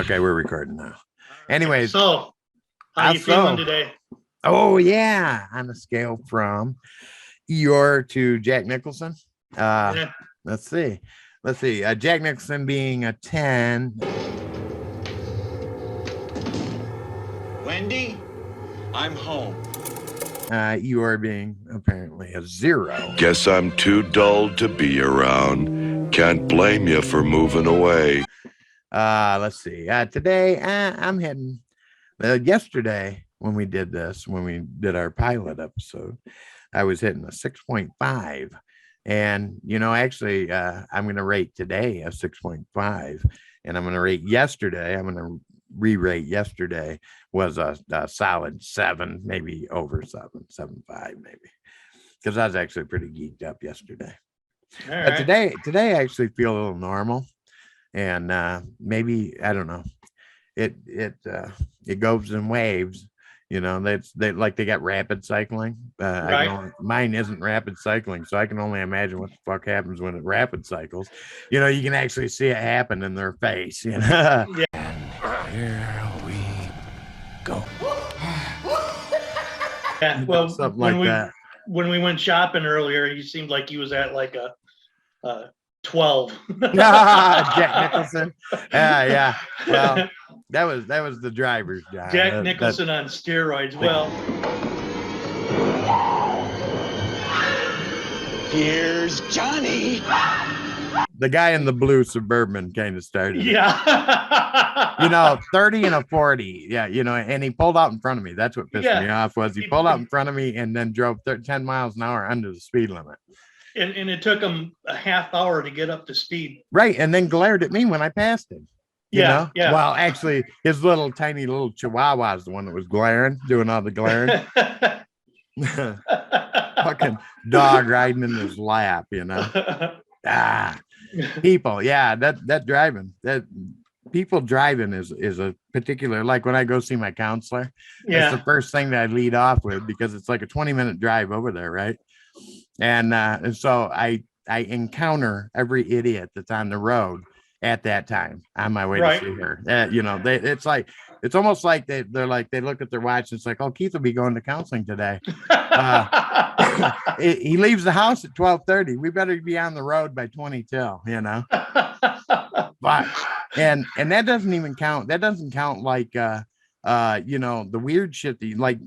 Okay, we're recording now. Anyways, So how you feeling today? Oh yeah, on a scale from Eeyore to Jack Nicholson. Yeah. Let's see. Jack Nicholson being a 10. Wendy, I'm home. Eeyore being apparently a 0. Guess I'm too dull to be around. Can't blame you for moving away. Let's see. Today I'm heading. Yesterday when we did our pilot episode, I was hitting a 6.5. And actually, I'm going to rate today a 6.5, and I'm going to rate yesterday. I'm going to re-rate yesterday was a solid 7, maybe over 7.5, maybe, because I was actually pretty geeked up yesterday. But today I actually feel a little normal, and maybe I don't know. It goes in waves. They got rapid cycling. Right. Mine isn't rapid cycling, so I can only imagine what the fuck happens when it rapid cycles. You can actually see it happen in their face. Yeah. And here we go. Yeah. Well, something like that. When we went shopping earlier, you seemed like he was at like a 12. Jack Nicholson. Yeah. Well, that was the driver's job. Jack Nicholson on steroids. Well, Here's Johnny. The guy in the blue Suburban kind of started. Yeah. 30 and a 40. Yeah, and he pulled out in front of me. That's what pissed me off was he pulled out in front of me and then drove 10 miles an hour under the speed limit. And it took him a half hour to get up to speed. Right, and then glared at me when I passed him. Yeah. Well, actually, his tiny little Chihuahua is the one that was glaring, doing all the glaring. Fucking dog riding in his lap, People, yeah, that driving, people driving is a particular, like when I go see my counselor, that's the first thing that I lead off with, because it's like a 20-minute drive over there, right? And so I encounter every idiot that's on the road at that time on my way to see her. It's almost like they look at their watch and it's like, oh, Keith will be going to counseling today. He leaves the house at 12:30. We better be on the road by 20 till, But and that doesn't even count. That doesn't count like the weird shit that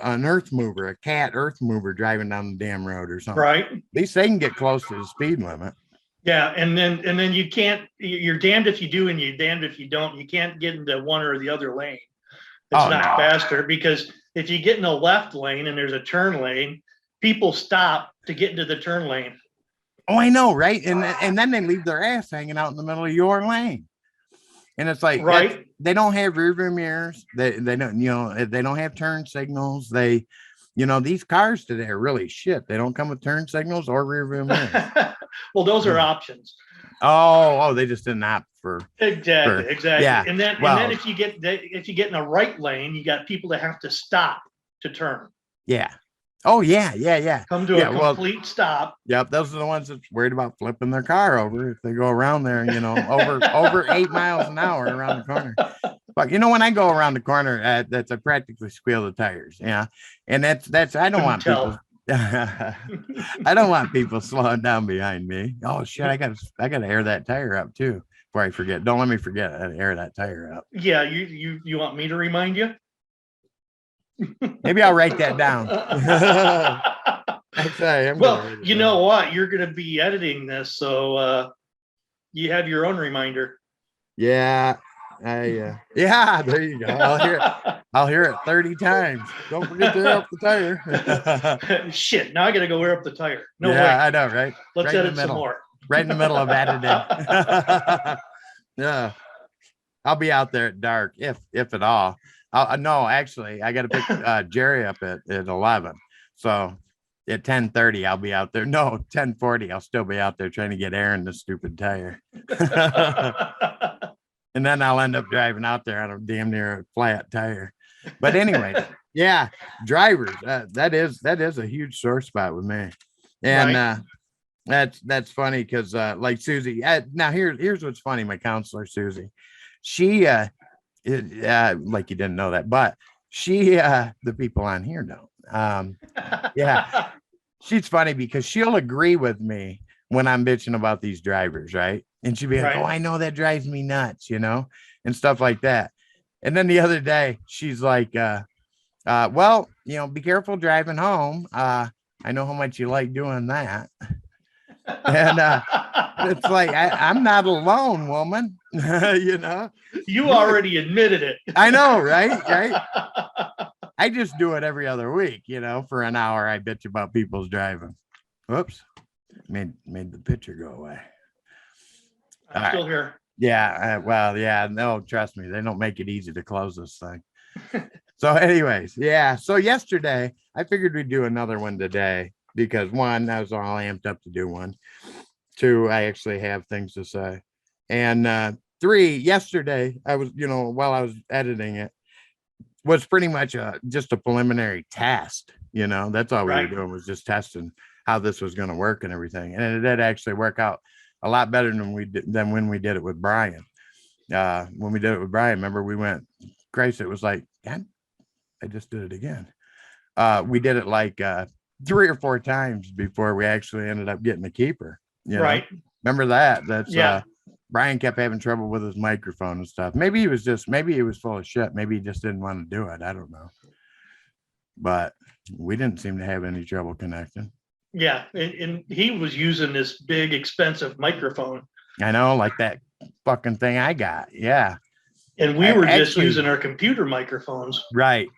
an earth mover, a cat earth mover driving down the damn road or something. Right. At least they can get close to the speed limit. Yeah, and then you can't. You're damned if you do, and you're damned if you don't. You can't get into one or the other lane. It's not faster, because if you get in the left lane and there's a turn lane, people stop to get into the turn lane. Oh, I know, right? And then they leave their ass hanging out in the middle of your lane. And it's like, right? They don't have rear view mirrors. They don't, they don't have turn signals. These cars today are really shit. They don't come with turn signals or rear view mirrors. Well, those are options. Oh, they just didn't opt for exactly. Yeah. And then if you get in a right lane, you got people that have to stop to turn. Yeah. Oh yeah. Come to a complete stop. Yep, those are the ones that's worried about flipping their car over if they go around there, over 8 miles an hour around the corner. But when I go around the corner, I practically squeal the tires. Yeah, and that's I don't want people. I don't want people slowing down behind me. Oh shit, I got to air that tire up too before I forget. Don't let me forget to air that tire up. Yeah, you want me to remind you? Maybe I'll write that down. Well, you know what? You're going to be editing this, so you have your own reminder. Yeah, there you go. I'll hear it 30 times. Don't forget to air up the tire. Shit, now I got to go air up the tire. No way. I know, right? Let's edit some more. Right in the middle of editing. Yeah, I'll be out there at dark, if at all. No, actually, I got to pick Jerry up at 11. So at 10:30, I'll be out there. No, 10:40, I'll still be out there trying to get air in the stupid tire. And then I'll end up driving out there on a damn near flat tire. But anyway, yeah, drivers, that is a huge sore spot with me. And that's funny because like Susie, now here's what's funny, my counselor, Susie. she like you didn't know that, but she the people on here don't. Yeah, she's funny because she'll agree with me when I'm bitching about these drivers, right? And she'd be like, "Oh, Right. I know that drives me nuts," and stuff like that. And then the other day, she's like, well, be careful driving home. I know how much you like doing that." And it's like, I'm not alone, woman. You already admitted it. I know, right? Right. I just do it every other week, for an hour. I bitch about people's driving. Whoops. Made the picture go away. I'm still here. Yeah. Well, yeah. No, trust me. They don't make it easy to close this thing. So anyways, yeah. So yesterday, I figured we'd do another one today because one, I was all amped up to do one. Two, I actually have things to say. And three, yesterday, I was, while I was editing it, was pretty much just a preliminary test. That's all we were doing was just testing how this was going to work and everything. And it did actually work out a lot better than when we did it with Brian. When we did it with Brian, remember we went, Christ, it was like, God, I just did it again. We did it like 3 or 4 times before we actually ended up getting a keeper. Right. Remember that? That's yeah. Brian kept having trouble with his microphone and stuff. Maybe he was full of shit. Maybe he just didn't want to do it. I don't know. But we didn't seem to have any trouble connecting. Yeah. And he was using this big, expensive microphone. I know, like that fucking thing I got. Yeah. And we were just using our computer microphones. Right.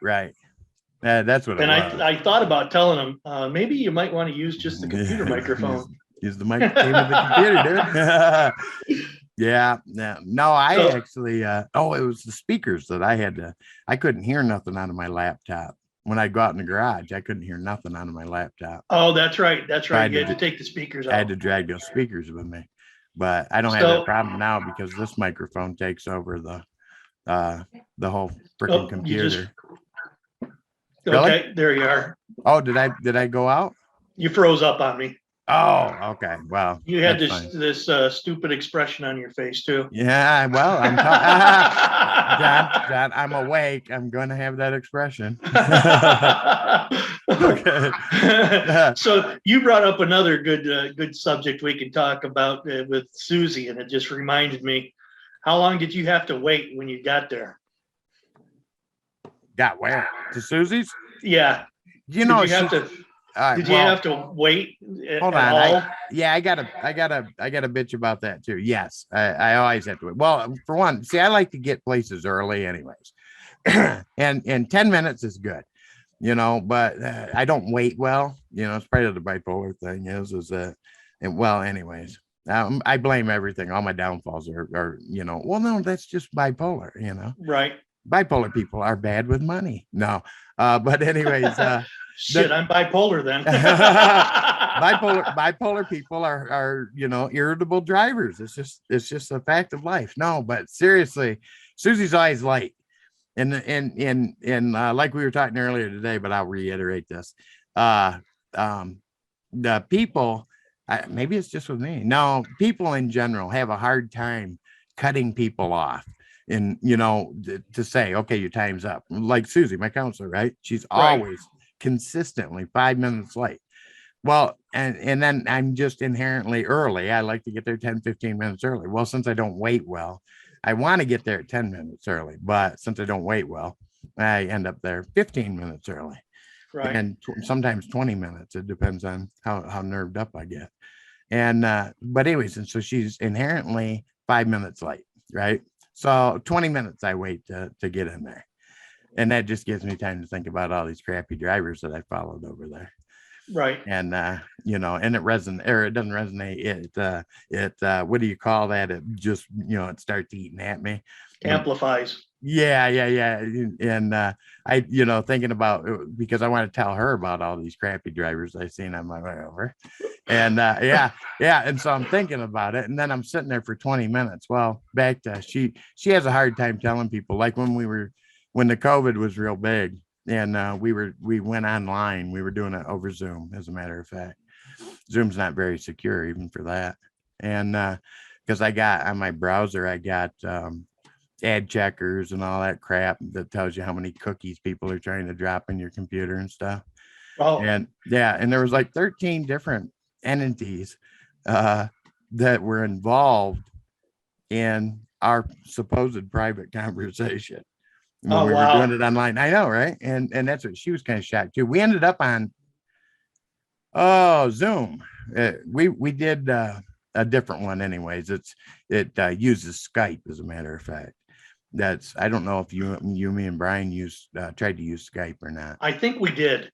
That's what it was. And I thought about telling him, maybe you might want to use just the computer microphone. Use the microphone of the computer, dude. Yeah. No, actually, it was the speakers that I couldn't hear nothing out of my laptop. When I go out in the garage, I couldn't hear nothing out of my laptop. Oh, that's right. You had to take the speakers out. I had to drag those speakers with me. But I don't have that problem now because this microphone takes over the whole freaking computer. Okay, really? There you are. Oh, did I go out? You froze up on me. Oh, okay. Well, you had this stupid expression on your face too. Yeah, well, I'm John, I'm awake. I'm going to have that expression. Okay. So you brought up another good subject we can talk about with Susie, and it just reminded me. How long did you have to wait when you got there? Got where? To Susie's? Yeah. Did you have to wait? Hold on. I gotta bitch about that too. Yes, I always have to wait. Well, for one, see, I like to get places early, anyways, and 10 minutes is good, But I don't wait well. It's part of the bipolar thing. Is that, and well, anyways. I blame everything. All my downfalls are, well, no, that's just bipolar, Right. Bipolar people are bad with money. No. But anyways, shit, I'm bipolar then. bipolar people are, irritable drivers. It's just a fact of life. No, but seriously, Susie's always late. And like we were talking earlier today, but I'll reiterate this. The people, maybe it's just with me. No, people in general have a hard time cutting people off and, to say, okay, your time's up. Like Susie, my counselor, right? She's always consistently 5 minutes late. Well, and then I'm just inherently early. I like to get there 10, 15 minutes early. Well, since I don't wait well, I want to get there at 10 minutes early, but since I don't wait well, I end up there 15 minutes early. Right. And sometimes 20 minutes. It depends on how nerved up I get. And but anyways, and so she's inherently 5 minutes late, right? So 20 minutes I wait to get in there. And that just gives me time to think about all these crappy drivers that I followed over there. Right. And and it doesn't resonate. It what do you call that? It just, it starts eating at me. Amplifies. Yeah. And I, thinking about, because I want to tell her about all these crappy drivers I've seen on my way over. And yeah. And so I'm thinking about it. And then I'm sitting there for 20 minutes. Well, back to she has a hard time telling people, like when the COVID was real big and we went online, we were doing it over Zoom, as a matter of fact. Zoom's not very secure even for that. And because I got on my browser, I got ad checkers and all that crap that tells you how many cookies people are trying to drop in your computer and stuff. Oh, And yeah, and there was like 13 different entities that were involved in our supposed private conversation when oh we were wow. doing it online. I know, right? And that's what she was kind of shocked too. We ended up on Zoom. We did a different one, anyways. It uses Skype, as a matter of fact. That's I don't know if me, and Brian tried to use Skype or not, I think we did.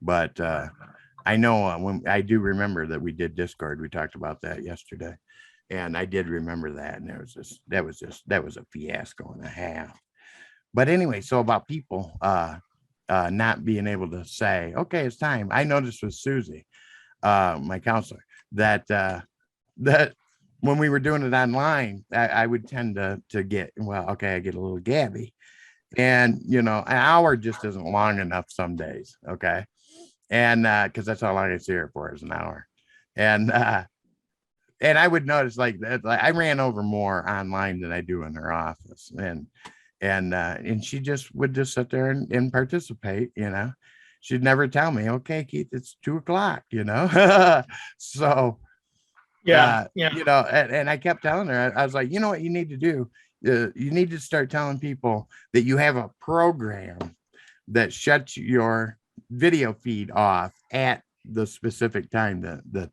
but I know when I do remember that we did Discord. We talked about that yesterday, and I did remember that, and that was a fiasco and a half. But anyway, so about people not being able to say, okay, it's time. I noticed with Susie, my counselor, that when we were doing it online, I would tend to get, well, okay, I get a little gabby, and an hour just isn't long enough some days, okay, and because that's how long I see her for, is an hour, and I would notice like that, like, I ran over more online than I do in her office, and she just would just sit there and participate. She'd never tell me, okay, Keith, it's 2 o'clock. So Yeah, yeah. and I kept telling her, I was like, you know what you need to do, you need to start telling people that you have a program that shuts your video feed off at the specific time that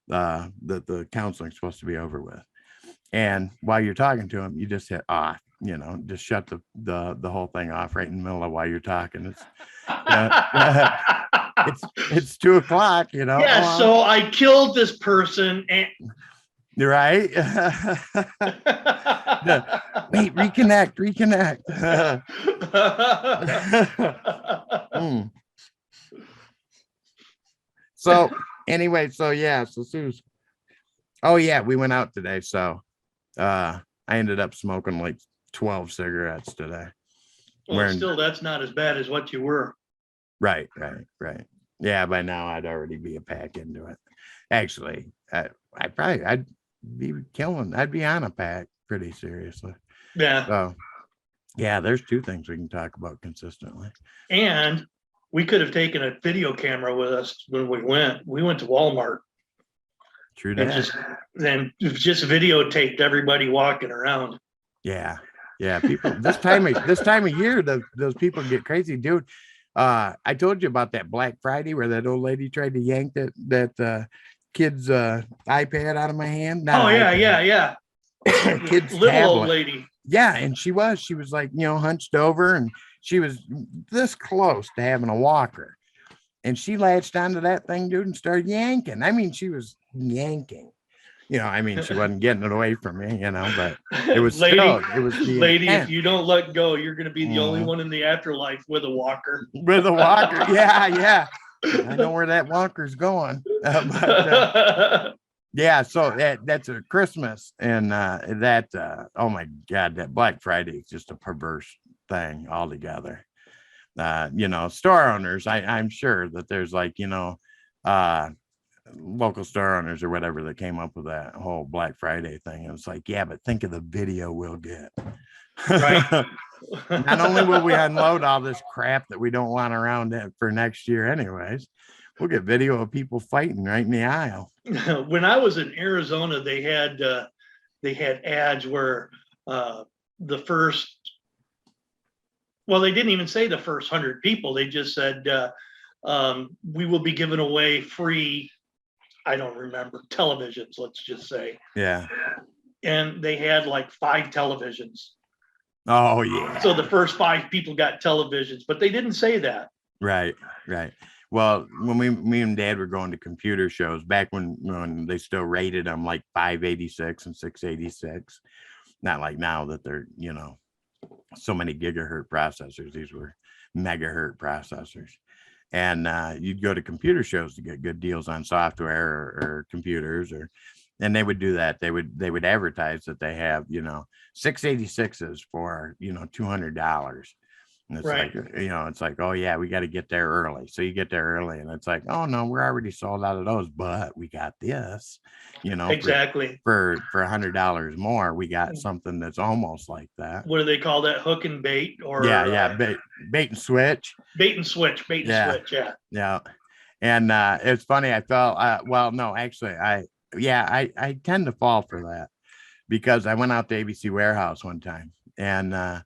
the counseling is supposed to be over with, and while you're talking to them, you just hit off, just shut the whole thing off right in the middle of while you're talking. It's it's 2 o'clock. Yeah, so I killed this person and you're right. Wait, reconnect. Mm. So anyway, so yeah, so Sue's, oh yeah, we went out today, so I ended up smoking like 12 cigarettes today. Well, still, that's not as bad as what you were. Right. Yeah, by now I'd already be a pack into it. Actually, I'd be on a pack pretty seriously. Yeah. So yeah, there's 2 things we can talk about consistently. And we could have taken a video camera with us when we went. We went to Walmart. True that. And just videotaped everybody walking around. Yeah. People this time of year, those people get crazy, dude. I told you about that Black Friday where that old lady tried to yank that kid's iPad out of my hand. Yeah. Kid's little tablet. Old lady. Yeah, and she was like, hunched over, and she was this close to having a walker, and she latched onto that thing, dude, and started yanking. I mean, she was yanking. She wasn't getting it away from me, but it was lady, it was the lady. intent. If you don't let go, you're going to be the only one in the afterlife with a walker. Yeah. I know where that walker's going. Yeah, so that's a Christmas, and oh my God, that Black Friday is just a perverse thing altogether. Store owners, I'm sure that there's like, local store owners or whatever that came up with that whole Black Friday thing. And it's like, yeah, but think of the video we'll get. Right. Not only will we unload all this crap that we don't want around it for next year anyways, we'll get video of people fighting right in the aisle. When I was in Arizona, they had ads where the first, well, they didn't even say the first 100 people. They just said, we will be giving away free, I don't remember, televisions, let's just say. Yeah. And they had like 5 televisions. Oh, yeah. So the first 5 people got televisions, but they didn't say that. Right. Well, when me and Dad were going to computer shows back when they still rated them like 586 and 686, not like now that they're, so many gigahertz processors. These were megahertz processors. And you'd go to computer shows to get good deals on software or computers, and they would do that. They would advertise that they have, 686s for, $200. And it's Right. like, it's like, oh yeah, we got to get there early. So you get there early and it's like, oh no, we're already sold out of those, but we got this, Exactly. for $100 more, we got something that's almost like that. What do they call that? Hook and bait, or Yeah. Bait and switch. Bait and switch. Bait and switch. Yeah. Yeah. And it's funny. I felt, well, no, actually, I tend to fall for that because I went out to ABC Warehouse one time and I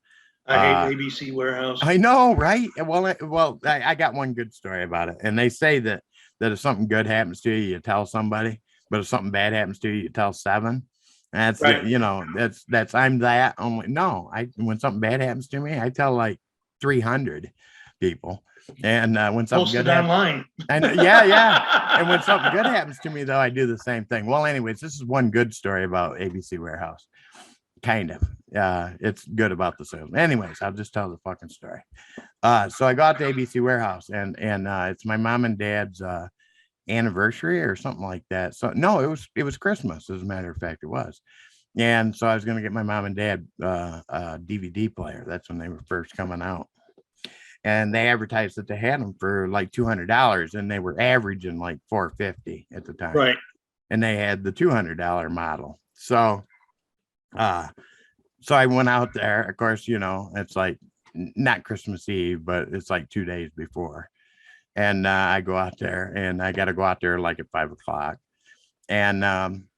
hate ABC Warehouse. I know, right? Well, I got one good story about it. And they say that if something good happens to you, you tell somebody, but if something bad happens to you, you tell 7. And that's, Right. that's I'm that only. No, when something bad happens to me, I tell like 300 people. And when something Posted good happens, online. I know, yeah. And when something good happens to me, though, I do the same thing. Well, anyways, this is one good story about ABC Warehouse. Kind of. It's good about the sales. Anyways, I'll just tell the fucking story. So I got to ABC Warehouse and it's my mom and dad's anniversary or something like that. So no, it was Christmas, as a matter of fact, it was. And so I was gonna get my mom and dad a DVD player. That's when they were first coming out. And they advertised that they had them for like $200 and they were averaging like $450 at the time. Right. And they had the $200 model. So I went out there, of course, it's like not Christmas Eve, but it's like 2 days before. And I go out there and I got to go out there like at 5:00. And I'm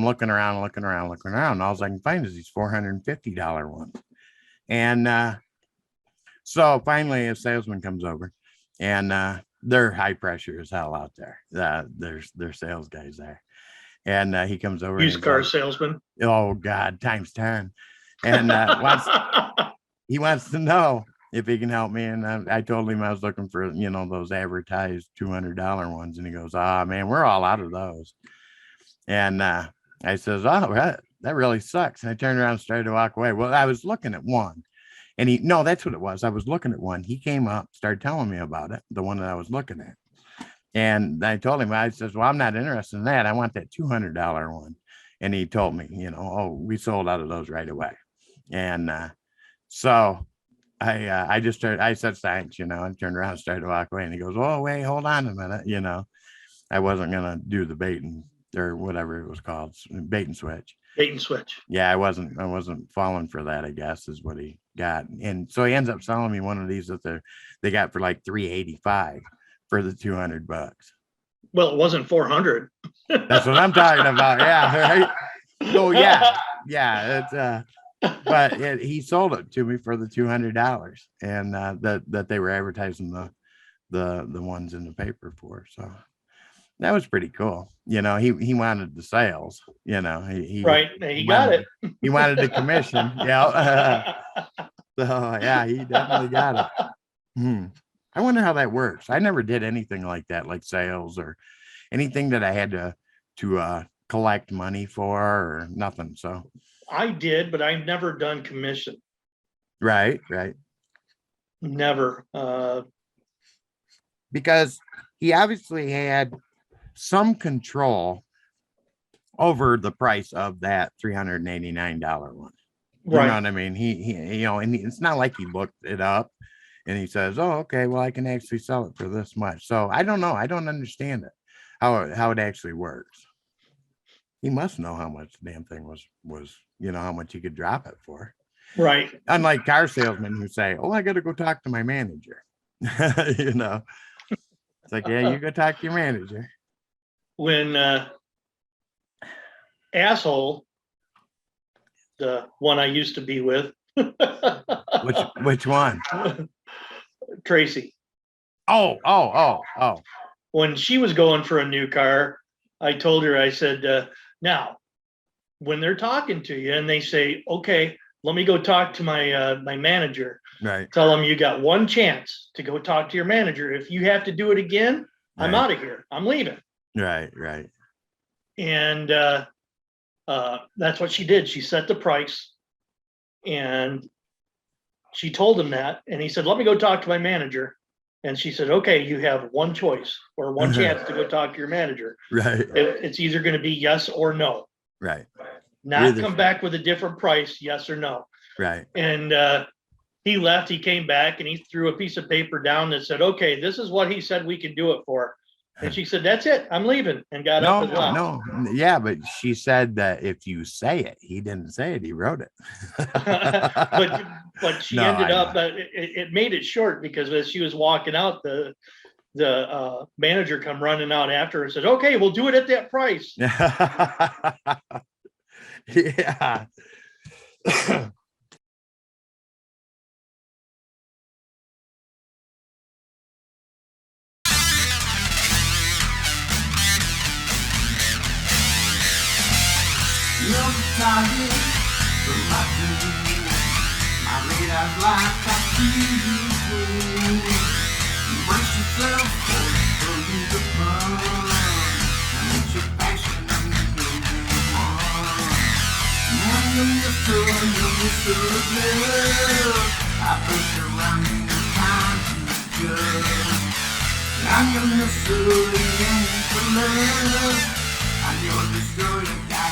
looking around. And all I can find is these $450 ones. And so finally a salesman comes over and they're high pressure as hell out there. There's sales guys there. And he comes over. Used car salesman. Oh God, times 10. And he wants to know if he can help me. And I told him I was looking for, those advertised $200 ones. And he goes, man, we're all out of those. And I says, oh, that really sucks. And I turned around and started to walk away. Well, I was looking at one. And that's what it was. I was looking at one. He came up, started telling me about it, the one that I was looking at. And I told him, I says, well, I'm not interested in that. I want that $200 one. And he told me, we sold out of those right away. And so I said, thanks, and turned around and started to walk away. And he goes, oh, wait, hold on a minute. I wasn't going to do the bait or whatever it was called, bait and switch. Bait and switch. Yeah, I wasn't falling for that, I guess, is what he got. And so he ends up selling me one of these that they got for like $385 for the $200. Well, it wasn't 400. That's what I'm talking about. Yeah, right. Oh yeah. It's but he sold it to me for the $200, and that they were advertising the ones in the paper for. So that was pretty cool. He wanted the sales. He right. He got it. He wanted the commission. Yeah. So yeah, he definitely got it. I wonder how that works. I never did anything like that, like sales or anything that I had to collect money for or nothing. So I did, but I've never done commission. Right. Never. Because he obviously had some control over the price of that $389 one. You right. know what I mean? He and it's not like he looked it up and he says, oh, okay, well, I can actually sell it for this much. So I don't know. I don't understand it, how it actually works. He must know how much the damn thing was, how much he could drop it for. Right. Unlike car salesmen who say, oh, I got to go talk to my manager. It's like, yeah, you go talk to your manager. When asshole, the one I used to be with. Which one? Tracy. Oh. When she was going for a new car, I told her, I said, now, when they're talking to you and they say, okay, let me go talk to my my manager. Right. Tell them you got one chance to go talk to your manager. If you have to do it again, I'm out of here. I'm leaving. Right. And that's what she did. She set the price and she told him that. And he said, let me go talk to my manager. And she said, okay, you have one choice or one chance to go talk to your manager. Right. It's either going to be yes or no. Right. Not come back with a different price, yes or no. Right. And he left, he came back and he threw a piece of paper down that said, okay, this is what he said we can do it for. And she said, that's it, I'm leaving, and got up and left. Yeah, but she said that if you say it, he didn't say it, he wrote it. but she ended up, it made it short, because as she was walking out, the manager come running out after her and said, okay, we'll do it at that price. Yeah. You're target for my dream. My radar's like I see you go. You brace yourself for the fun. And it's your passion and you go on. Now you're Mr. Love. I push around you in time to judge. Now you're Mr. Love. I'm your destroyer guy.